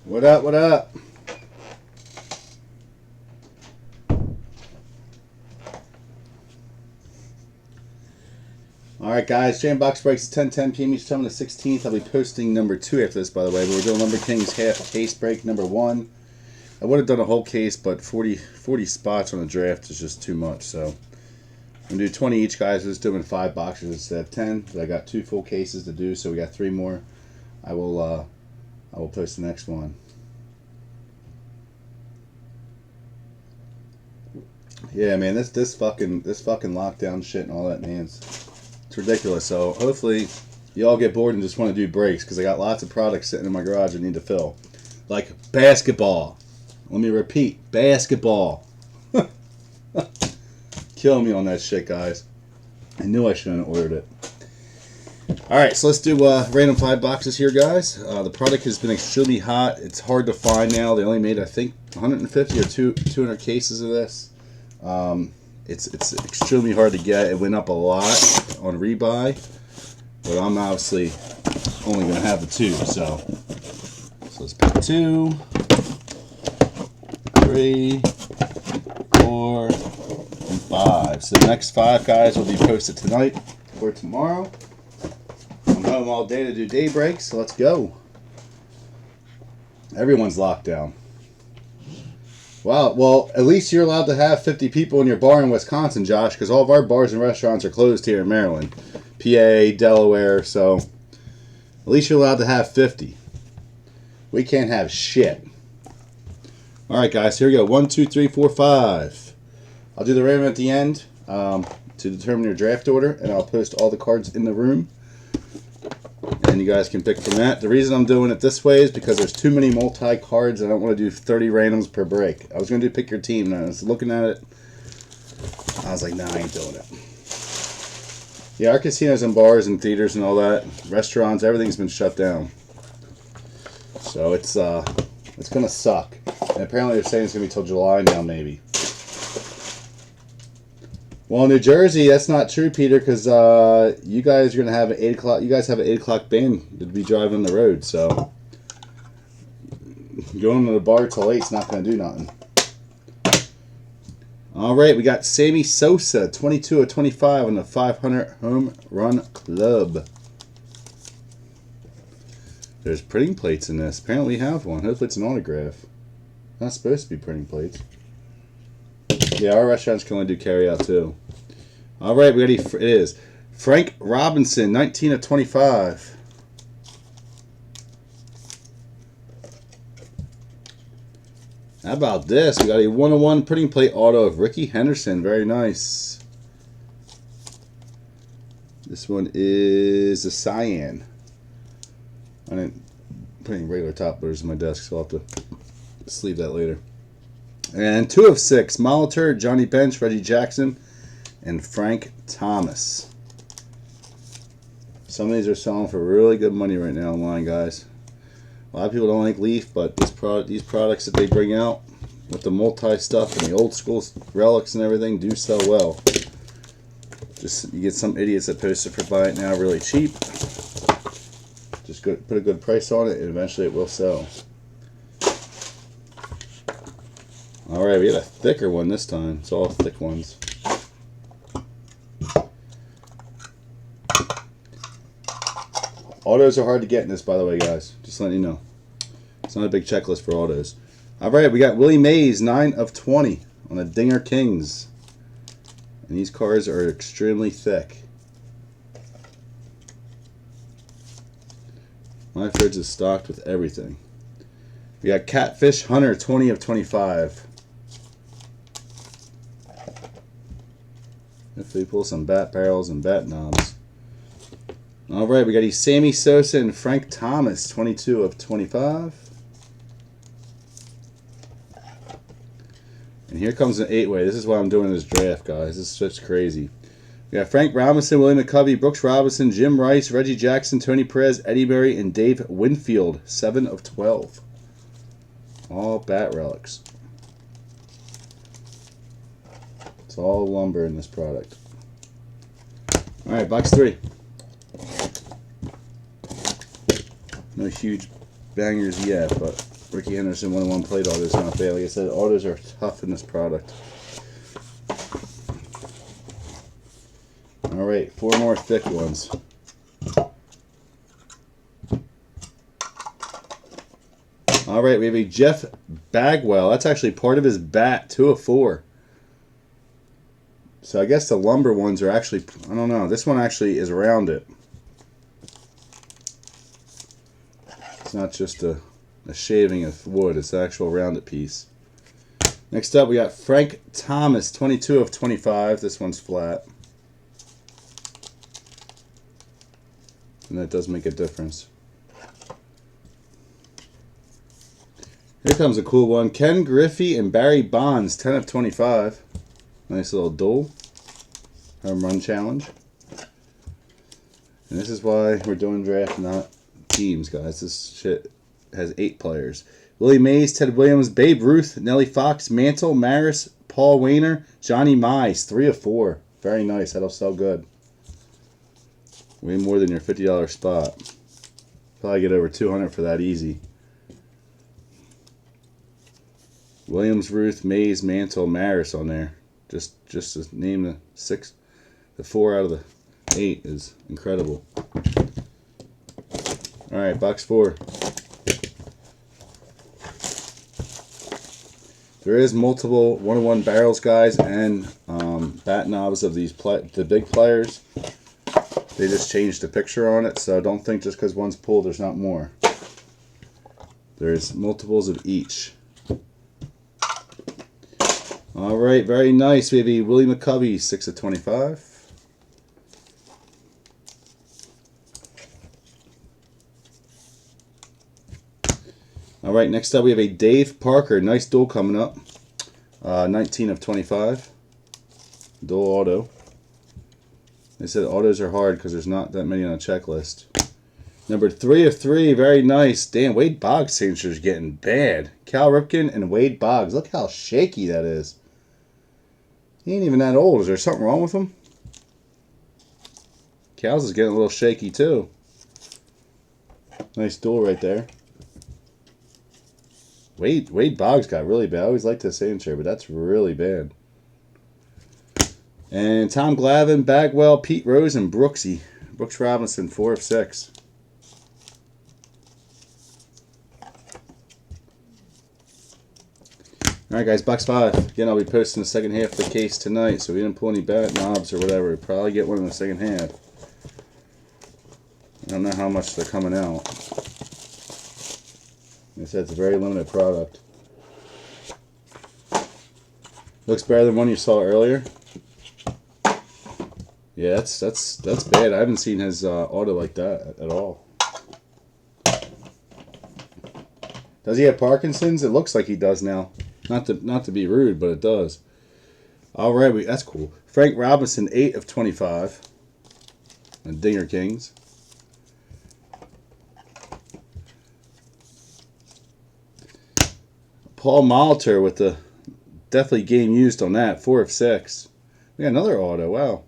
What up, what up? Alright guys, Jam Box Breaks 10:10 p.m. each time on the 16th. I'll be posting number 2 after this, by the way, but we're doing Lumber Kings half case break number 1. I would have done a whole case, but 40 spots on the draft is just too much, so I'm going to do 20 each, guys. We're just doing 5 boxes instead of 10, but I got 2 full cases to do, so we got 3 more. I will post the next one. Yeah, man, this fucking lockdown shit and all that, man, it's ridiculous. So hopefully you all get bored and just want to do breaks, because I got lots of products sitting in my garage I need to fill, like basketball. Let me repeat, basketball. Kill me on that shit, guys. I knew I shouldn't have ordered it. Alright, so let's do random 5 boxes here, guys. The product has been extremely hot. It's hard to find now. They only made, I think, 150 or 200 cases of this. It's extremely hard to get. It went up a lot on rebuy, but I'm obviously only going to have the 2. So let's pick 2, 3, 4, and 5. So the next 5, guys, will be posted tonight or tomorrow. I'm home all day to do day breaks, so let's go. Everyone's locked down. Wow, well, at least you're allowed to have 50 people in your bar in Wisconsin, Josh, because all of our bars and restaurants are closed here in Maryland, PA, Delaware, so at least you're allowed to have 50. We can't have shit. Alright, guys, here we go. 1, 2, 3, 4, 5. I'll do the random at the end to determine your draft order, and I'll post all the cards in the room, and you guys can pick from that. The reason I'm doing it this way is because there's too many multi-cards. I don't want to do 30 randoms per break. I was going to do pick your team, and I was looking at it. I was like, nah, I ain't doing it. Yeah, our casinos and bars and theaters and all that, restaurants, everything's been shut down. So it's going to suck. And apparently they're saying it's going to be till July now, maybe. Well, in New Jersey, that's not true, Peter, because you guys are going to have an 8 o'clock. You guys have an 8 o'clock band to be driving on the road, so going to the bar till 8 is not going to do nothing. All right, we got Sammy Sosa, 22 of 25 on the 500 home run club. There's printing plates in this. Apparently, we have one. Hopefully, it's an autograph. Not supposed to be printing plates. Yeah, our restaurants can only do carry out too. Alright, we got it is Frank Robinson, 19 of 25. How about this? We got a 101 printing plate auto of Ricky Henderson. Very nice. This one is a cyan. I didn't put any regular top loaders on my desk, so I'll have to sleeve that later. And 2 of 6, Molitor, Johnny Bench, Reggie Jackson, and Frank Thomas. Some of these are selling for really good money right now online, guys. A lot of people don't like Leaf, but these products that they bring out with the multi stuff and the old school relics and everything do sell well. Just you get some idiots that post it for buy it now really cheap. Just put a good price on it, and eventually it will sell. Alright, we got a thicker one this time. It's all thick ones. Autos are hard to get in this, by the way, guys. Just letting you know. It's not a big checklist for autos. Alright, we got Willie Mays, 9 of 20 on the Dinger Kings. And these cards are extremely thick. My fridge is stocked with everything. We got Catfish Hunter, 20 of 25. Hopefully pull some bat barrels and bat knobs. Alright, we got Sammy Sosa and Frank Thomas, 22 of 25. And here comes an 8-way. This is why I'm doing this draft, guys. This is just crazy. We got Frank Robinson, Willie McCovey, Brooks Robinson, Jim Rice, Reggie Jackson, Tony Perez, Eddie Murray, and Dave Winfield, 7 of 12. All bat relics. It's all lumber in this product. Alright, box 3. No huge bangers yet, but Ricky Henderson 101 plate autos not bad. Like I said, autos are tough in this product. All right, 4 more thick ones. All right, we have a Jeff Bagwell. That's actually part of his bat, 2 of 4. So I guess the lumber ones are actually, I don't know. This one actually is around it. It's not just a shaving of wood. It's the actual rounded piece. Next up, we got Frank Thomas, 22 of 25. This one's flat. And that does make a difference. Here comes a cool one. Ken Griffey and Barry Bonds, 10 of 25. Nice little duel. Home run challenge. And this is why we're doing draft, not teams, guys. This shit has 8 players. Willie Mays, Ted Williams, Babe Ruth, Nellie Fox, Mantle, Maris, Paul Wainer, Johnny Mize, 3 of 4. Very nice. That'll sell good. Way more than your $50 spot. Probably get over 200 for that easy. Williams, Ruth, Mays, Mantle, Maris on there. Just to name the 4 out of the 8 is incredible. All right, box 4. There is multiple 101 barrels, guys, and bat knobs of the big players. They just changed the picture on it, so don't think just because one's pulled there's not more. There's multiples of each. All right, very nice, baby. Willie McCovey, 6 of 25. All right, next up we have a Dave Parker. Nice duel coming up. 19 of 25. Dual auto. They said autos are hard because there's not that many on a checklist. Number 3 of 3, very nice. Damn, Wade Boggs' signature's getting bad. Cal Ripken and Wade Boggs. Look how shaky that is. He ain't even that old. Is there something wrong with him? Cal's is getting a little shaky too. Nice duel right there. Wade Boggs got really bad. I always liked his signature, but that's really bad. And Tom Glavine, Bagwell, Pete Rose, and Brooks Robinson, 4 of 6. Alright guys, box 5. Again, I'll be posting the second half of the case tonight, so we didn't pull any bat knobs or whatever. We'll probably get one in the second half. I don't know how much they're coming out. Like I said, it's a very limited product. Looks better than one you saw earlier. Yeah, that's bad. I haven't seen his auto like that at all. Does he have Parkinson's? It looks like he does now. Not to be rude, but it does. All right, that's cool. Frank Robinson, 8 of 25. And Dinger Kings. Paul Molitor with the definitely game used on that, 4 of 6. We got another auto. Wow.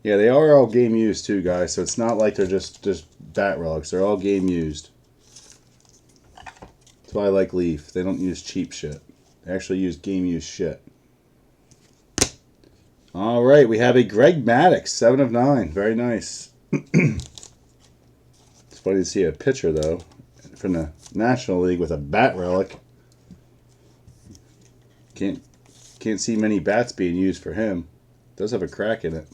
Yeah, they are all game used too, guys. So it's not like they're just bat rugs. They're all game used. That's why I like Leaf. They don't use cheap shit. They actually use game used shit. All right, we have a Greg Maddux, 7 of 9. Very nice. It's funny to see a pitcher though from the National League with a bat relic. Can't see many bats being used for him. Does have a crack in it.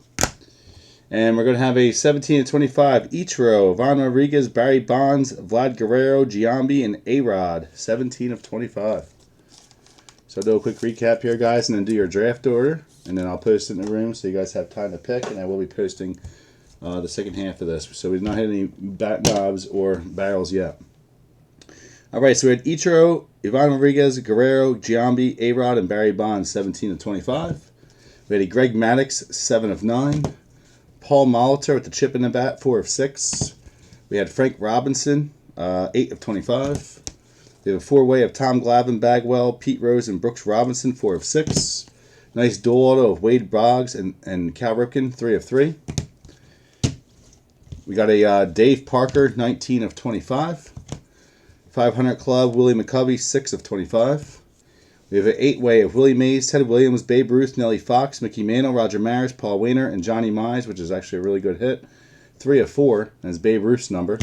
And we're going to have a 17 of 25 Ichiro, Von Rodriguez, Barry Bonds, Vlad Guerrero, Giambi, and A-Rod. 17 of 25. So I'll do a quick recap here, guys, and then do your draft order. And then I'll post it in the room so you guys have time to pick. And I will be posting the second half of this. So we've not had any bat knobs or barrels yet. All right, so we had Ichiro, Ivan Rodriguez, Guerrero, Giambi, A-Rod, and Barry Bonds, 17 of 25. We had a Greg Maddux, 7 of 9. Paul Molitor with the chip in the bat, 4 of 6. We had Frank Robinson, 8 of 25. We have a 4-way of Tom Glavine, Bagwell, Pete Rose, and Brooks Robinson, 4 of 6. Nice dual auto of Wade Boggs and Cal Ripken, 3 of 3. We got a Dave Parker, 19 of 25. 500 Club, Willie McCovey, 6 of 25. We have an 8-way of Willie Mays, Ted Williams, Babe Ruth, Nellie Fox, Mickey Mantle, Roger Maris, Paul Wainer, and Johnny Mize, which is actually a really good hit. 3 of 4, that's Babe Ruth's number.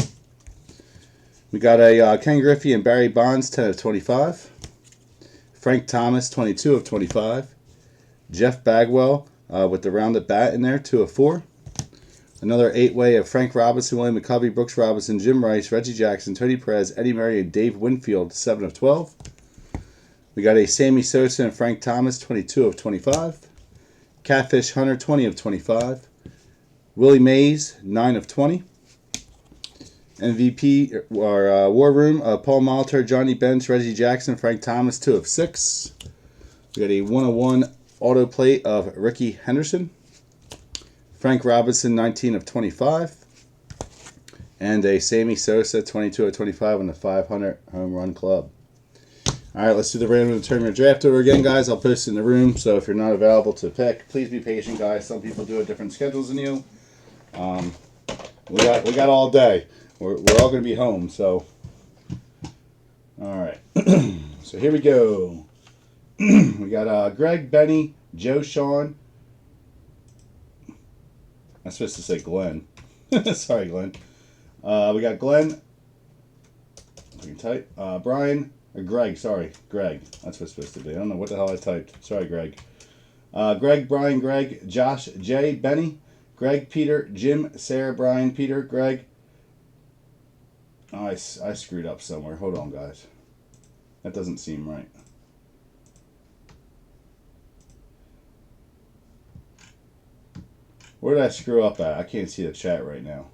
We got a Ken Griffey and Barry Bonds, 10 of 25. Frank Thomas, 22 of 25. Jeff Bagwell with the rounded bat in there, 2 of 4. Another 8-way of Frank Robinson, William McCovey, Brooks Robinson, Jim Rice, Reggie Jackson, Tony Perez, Eddie Murray, and Dave Winfield, 7 of 12. We got a Sammy Sosa and Frank Thomas, 22 of 25. Catfish Hunter, 20 of 25. Willie Mays, 9 of 20. MVP or War Room, Paul Molitor, Johnny Bench, Reggie Jackson, Frank Thomas, 2 of 6. We got a 101 auto plate of Ricky Henderson. Frank Robinson, 19 of 25. And a Sammy Sosa, 22 of 25 on the 500 home run club. All right, let's do the random tournament draft over again, guys. I'll post it in the room, so if you're not available to pick, please be patient, guys. Some people do have different schedules than you. We got all day. We're all going to be home, so. All right. So here we go. We got Greg, Benny, Joe, Sean. I'm supposed to say Glenn. Sorry, Glenn. We got Glenn. Type. Brian. Or Greg, sorry. Greg. That's what it's supposed to be. I don't know what the hell I typed. Sorry, Greg. Greg, Brian, Greg, Josh, Jay, Benny, Greg, Peter, Jim, Sarah, Brian, Peter, Greg. Oh, I screwed up somewhere. Hold on, guys. That doesn't seem right. Where did I screw up at? I can't see the chat right now.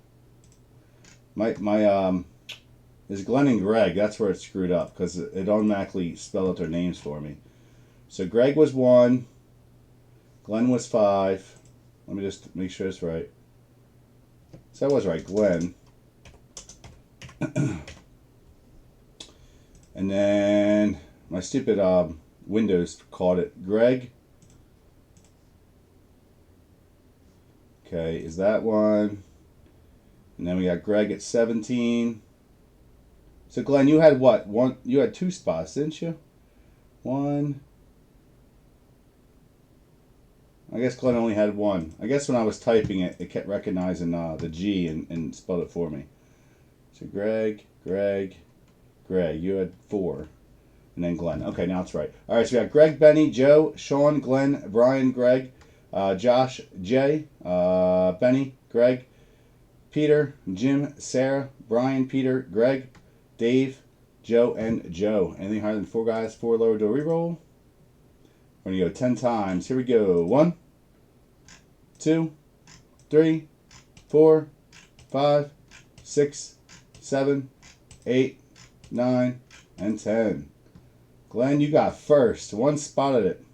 Is Glenn and Greg. That's where it screwed up because it automatically spelled out their names for me. So Greg was 1. Glenn was 5. Let me just make sure it's right. So that was right, Glenn. And then my stupid Windows called it Greg. Okay, is that one? And then we got Greg at 17. So Glenn, you had what? One? You had 2 spots, didn't you? 1. I guess Glenn only had 1. I guess when I was typing it, it kept recognizing the G and spelled it for me. So Greg, Greg, Greg. You had 4. And then Glenn. Okay, now it's right. All right, so we got Greg, Benny, Joe, Sean, Glenn, Brian, Greg, Josh, Jay, Benny, Greg, Peter, Jim, Sarah, Brian, Peter, Greg, Dave, Joe, and Joe. Anything higher than 4 guys, 4 lower to reroll. We're going to go 10 times. Here we go. 1, 2, 3, 4, 5, 6, 7, 8, 9, and 10. Glenn, you got first. 1 spot at it.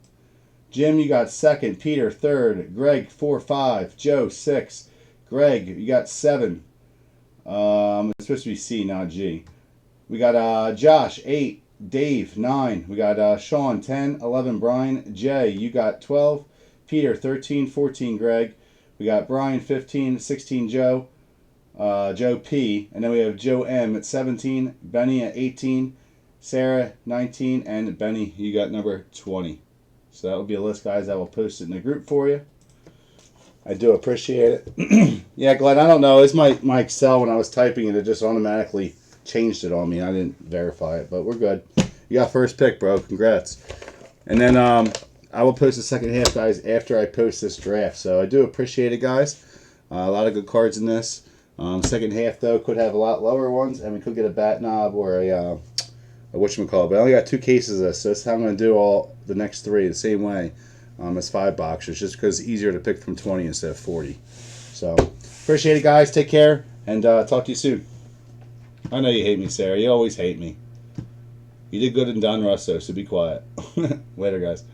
Jim, you got second. Peter, third. Greg, 4, 5. Joe, 6. Greg, you got 7. It's supposed to be C, not G. We got Josh, 8. Dave, 9. We got Sean, 10. 11, Brian. Jay, you got 12. Peter, 13. 14, Greg. We got Brian, 15. 16, Joe. Joe P. And then we have Joe M at 17. Benny at 18. Sarah, 19. And Benny, you got number 20. So that will be a list, guys. I will post it in the group for you. I do appreciate it. Yeah, Glenn, I don't know. It's my Excel, when I was typing it just automatically changed it on me. I didn't verify it, but we're good. You got first pick, bro. Congrats. And then I will post the second half, guys, after I post this draft. So I do appreciate it, guys. A lot of good cards in this. Second half, though, could have a lot lower ones, and we could get a bat knob or a whatchamacallit. But I only got 2 cases of this, so that's how I'm going to do all the next 3 the same way as 5 boxers, just because it's easier to pick from 20 instead of 40. So appreciate it, guys. Take care, and talk to you soon. I know you hate me, Sarah. You always hate me. You did good in Don Russo, so be quiet. Later, guys.